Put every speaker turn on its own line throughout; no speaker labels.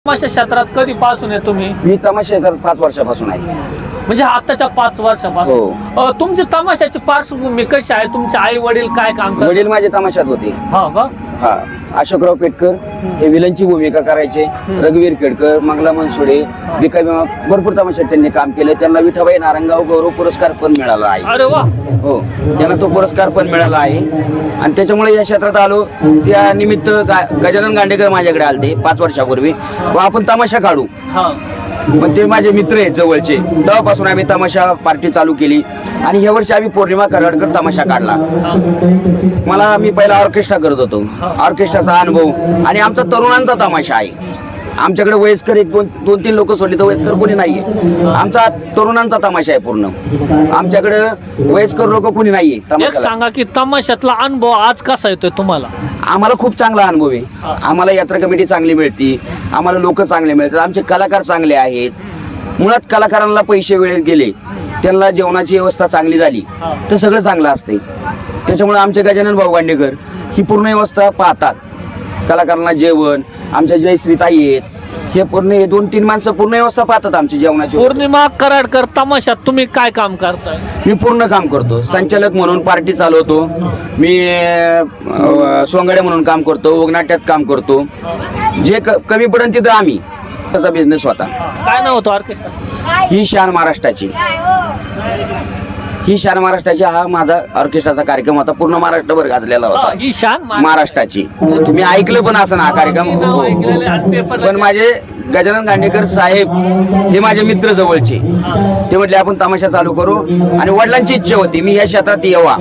तमाशा क्षेत्रात कधीपासून आहे तुम्ही?
मी तमाशा 5 वर्षापासून आहे.
म्हणजे आताच्या 5 वर्षापासून. तुमची तमाशाची पार्श्वभूमी कशी आहे? तुमचे आई वडील काय काम करतात?
वडील माझे तमाशात होते.
हा
अशोकराव पेटकर हे विलनची भूमिका करायचे. रघुवीर खेडकर, मंगला मनसुडे, बिकाबीमा भरपूर तमाशात त्यांनी काम केलं. त्यांना विठाबाई नारंगाव गौरव पुरस्कार पण मिळाला आहे.
अरे वा.
हो, त्यांना तो पुरस्कार पण मिळाला आहे. आणि त्याच्यामुळे या क्षेत्रात आलो. त्या निमित्त गजानन गांडेकर माझ्याकडे आलते 5 वर्षापूर्वी. आपण तमाशा काढू. मग ते माझे मित्र आहेत जवळचे. तेव्हापासून आम्ही तमाशा पार्टी चालू केली. आणि या वर्षी आम्ही पौर्णिमा कराडकर तमाशा काढला. मी पहिला ऑर्केस्ट्रा करत होतो. ऑर्केस्ट्राचा अनुभव आणि आमचा तरुणांचा तमाशा आहे. आमच्याकडे वयस्कर 2-3 लोक सोडली तर वयस्कर कोणी नाहीये. आमचा तरुणांचा तमाशा आहे पूर्ण. आमच्याकडे वयस्कर लोक कोणी नाहीये.
एक सांगा की तमाशातला अनुभव आज कसा येतोय तुम्हाला?
आम्हाला खूप चांगला अनुभव आहे. आम्हाला यात्रा कमिटी चांगली मिळते. आम्हाला लोक चांगले मिळतात. आमचे कलाकार चांगले आहेत. मुळात कलाकारांना पैसे वेळेत गेले, त्यांना जेवणाची व्यवस्था चांगली झाली तर सगळं चांगलं असते. त्याच्यामुळे आमचे गजानन भाऊ गांडेकर ही पूर्ण व्यवस्था पाहतात. कलाकारांना जेवण, आमच्या जयश्रीताई आहेत, हे पूर्ण 2-3 माणसं पूर्ण व्यवस्था पाहतात आमची जेवणाची.
पौर्णिमा कराडकर तमाशात तुम्ही काय काम करताय?
मी पूर्ण काम करतो. संचालक म्हणून पार्टी चालवतो. मी सोंगाड्या म्हणून काम करतो. वगनाट्यात काम करतो. जे कमी पडेल तिथं आम्ही त्याचा बिझनेस होता.
काय नाव होतं ऑर्केस्ट्रा?
ही शान महाराष्ट्राची. हा माझा ऑर्केस्ट्राचा कार्यक्रम होता. पूर्ण महाराष्ट्रभर गाजलेला होता.
ही शान
महाराष्ट्राची. तुम्ही ऐकलं पण असं ना हा कार्यक्रम. पण माझे गजानन गांडेकर साहेब हे माझे मित्र जवळचे. ते म्हटले आपण तमाशा चालू करू. आणि वडिलांची इच्छा होती मी या क्षेत्रात यावा,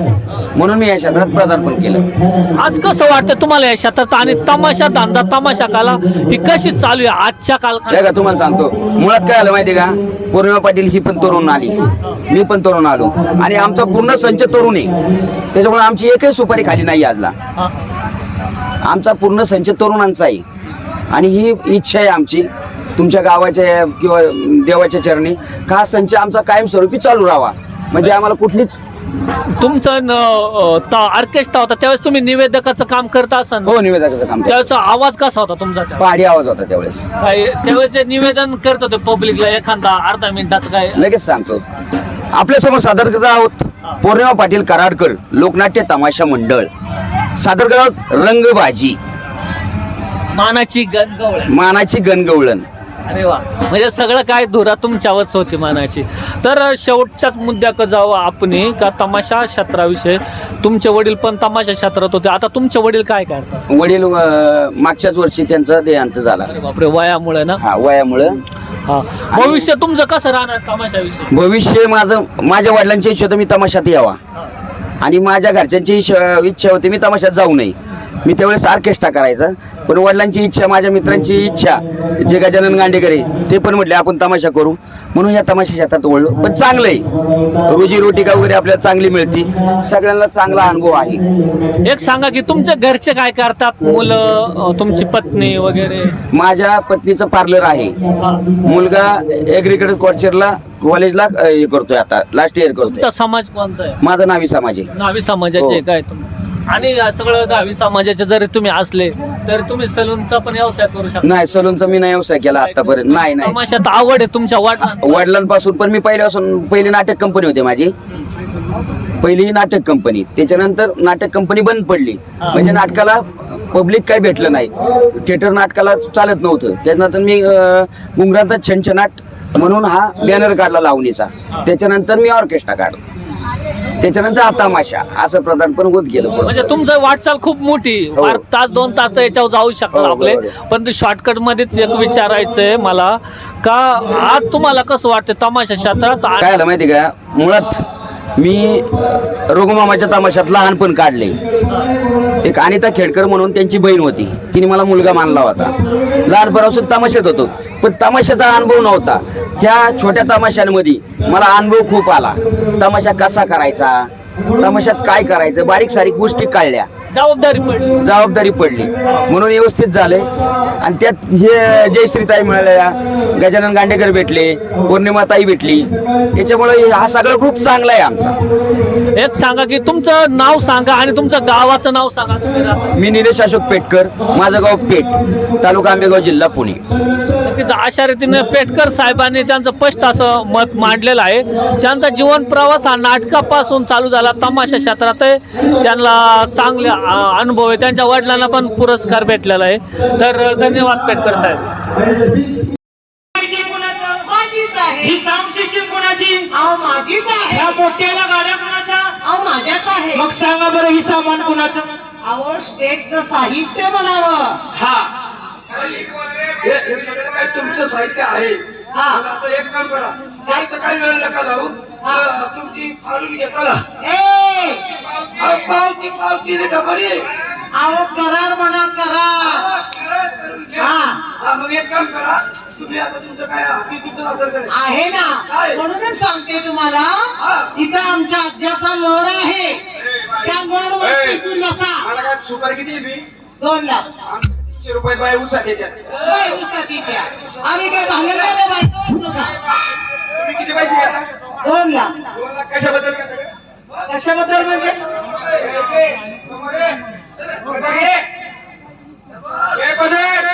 म्हणून मी या क्षेत्रात पदार्पण केलं.
आज कसं वाटतं तुम्हाला या क्षेत्रात? आणि तमाशा धंदा, तमाशा कला ही कशी चालू आहे आजच्या काळात?
का तुम्हाला सांगतो, मुळात काय आलं माहिती का, पौर्णिमा पाटील ही पण तरुण आली, मी पण तरुण आलो. आणि आमचा पूर्ण संच तरुण आहे. त्याच्यामुळे आमची एकही सुपारी खाली नाही आजला. आमचा पूर्ण संच तरुणांचा आहे. आणि ही इच्छा आहे आमची तुमच्या गावाच्या किंवा देवाच्या चरणी का हा संच आमचा कायमस्वरूपी चालू राहावा. म्हणजे आम्हाला कुठलीच.
तुमचं ऑर्केस्ट्रा होता त्यावेळेस तुम्ही निवेदकाचं काम करत असाल?
हो, निवेदकाचं काम.
त्याचा आवाज कसा होता तुमचा?
पहाडी आवाज होता त्यावेळेस.
त्यावेळेस जे निवेदन करत होते पब्लिकला एखादा अर्धा मिनिटाचं काय?
लगेच सांगतो. आपल्यासमोर सादर करत आहोत पौर्णिमा पाटील कराडकर लोकनाट्य तमाशा मंडळ. सादर करत रंगबाजी, मानाची गणगवळण.
अरे वा. म्हणजे सगळं काय धुरा तुमच्यावरच होती मानाची. तर शेवटच्याच मुद्द्याकडे जावं आपण का तमाशा क्षेत्राविषयी. तुमचे वडील पण तमाशा क्षेत्रात होते. आता तुमचे वडील काय करतात?
वडील मागच्याच वर्षी त्यांचा देहांत झाला.
बापरे, वयामुळे ना?
हा, वयामुळे.
भविष्य तुमचं कसं राहणार तमाशाविषयी?
भविष्य माझ्या वडिलांची इच्छा होती मी तमाशात यावा. आणि माझ्या घरच्यांची इच्छा होती मी तमाशात जाऊ नये. मी त्यावेळेस ऑर्केस्ट्रा करायचा. पण वडिलांची इच्छा, माझ्या मित्रांची इच्छा, जे गजानन गांडेकर आहे ते पण म्हटले आपण तमाशा करू. म्हणून या तमाशा क्षेत्रात वळलो. पण चांगलं आहे, रोजीरोटिका वगैरे आपल्याला चांगली मिळते. सगळ्यांना चांगला अनुभव आहे.
एक सांगा की तुमच्या घरचे काय करतात? मुलं, तुमची पत्नी वगैरे?
माझ्या पत्नीचं पार्लर आहे. मुलगा ॲग्रिकल्चर कॉलेजला हे करतोय, आता लास्ट इयर करतोय.
तुमचा समाज कोणता आहे?
माझा नावी समाज आहे.
नावी समाजाचे काय तुम्ही? आणि सगळं नावी समाजाचे जरी तुम्ही असले तर तुम्ही सलूनचा पण व्यवसाय करू शकता?
नाही, सलूनचा मी नाही व्यवसाय केला आतापर्यंत. नाही.
तमाशात आवड आहे तुमच्या
वडिलांपासून. पण मी पहिली नाटक कंपनी होती माझी. पहिली नाटक कंपनी. त्याच्यानंतर नाटक कंपनी बंद पडली. म्हणजे नाटकाला पब्लिक काही भेटलं नाही. थिएटर नाटकाला चालत नव्हतं. त्याच्यानंतर मी घुंगरांचा छनछनाट म्हणून हा बॅनर काढला लावणीचा. त्याच्यानंतर मी ऑर्केस्ट्रा काढला. त्याच्यानंतर आता तमाशा असं प्रदान पण होत गेलं.
म्हणजे तुमचं वाटचाल खूप मोठी. 1-2 तास तर याच्यावर जाऊ शकतात आपले. पण ते शॉर्टकट मध्येच एक विचारायचंय मला का आज तुम्हाला कसं वाटतं तमाशा क्षेत्रात?
काय झालं माहिती का, मुळात मी रघुमामाच्या तमाशात लहानपण काढले. एक अनिता खेडकर म्हणून त्यांची बहीण होती. तिने मला मुलगा मानला होता. लहानपणापासून तमाशात होतो. पण तमाशाचा अनुभव नव्हता. ह्या छोट्या तमाशांमध्ये मला अनुभव खूप आला. तमाशा कसा करायचा, तमाशात काय करायचं, बारीक सारीक गोष्टी कळल्या. जबाबदारी पडली म्हणून व्यवस्थित झाले. आणि त्यात हे जयश्रीताई मिळाल्या, गजानन गांडेकर भेटले, पौर्णिमाताई भेटली. याच्यामुळे हा सगळा ग्रुप चांगला आहे आमचा.
एक सांगा की तुमचं नाव सांगा आणि तुमचं गावाचं नाव सांगा. तुम्ही राहता.
मी निलेश अशोक पेटकर, माझं गाव पेठ, तालुका आंबेगाव, जिल्हा पुणे.
नक्कीच अशा रीतीने पेटकर साहेबांनी त्यांचं स्पष्ट असं मत मांडलेलं आहे. त्यांचा जीवन प्रवास हा नाटकापासून चालू झाला, तमाशा क्षेत्रात आहे. त्यांना चांगले अनुभव आहे. त्यांच्या वडिलांना पण पुरस्कार भेटलेला आहे. तर धन्यवाद पेटकर साहेब.
माझीच आहे.
ही साऊंड सिस्टीम कोणाची?
अहो माझीच आहे.
ह्या मोठ्याला गाड्या कोणाच्या?
अहो माझ्याच आहे.
मग सांगा बरं ही सामान कोणाचं?
अहो स्टेजचं साहित्य म्हणावं.
हा
हे सगळं काय तुमचं साहित्य आहे.
हा.
मग आता एक काम करा, जास्त काही वेळ नका लावू. तुमची फाडून घेता
ए
पावती पावती नाही का बरी?
अहो करार म्हणा करार. हा
मग एक काम करा, तुम्ही आता तुमचं काय हक्की तुमचं असेल का नाही?
आहे ना, म्हणूनच सांगते तुम्हाला. इथं आमच्या आज्याचा लोड आहे. त्या लोड वर टिकून बसा.
मला काय सुपारी किती आहे मी?
2 लाख
300 रुपये बाय उसात येतात.
काय उसाती द्या. आम्ही काय भांडलेले बायको वाटलो का?
तुम्ही किती पैसे घेता?
2 लाख.
2 लाख कशाबद्दल घेता?
कशाबद्दल म्हणजे?
हे पदर!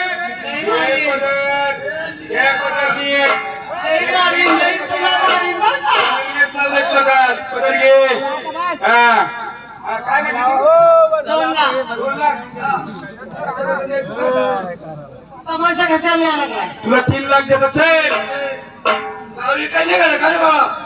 लई मारीन.
हे पदर घे.
लई मारीन, लई तुला मारीन बरं का?
पदर घे. काय म्हणतो?
2 लाख.
2 लाख.
तमाशा कशाला यायला लागलाय?
तुला 3 लाख देतो. चल. गावी काय निघालं का रे बाबा?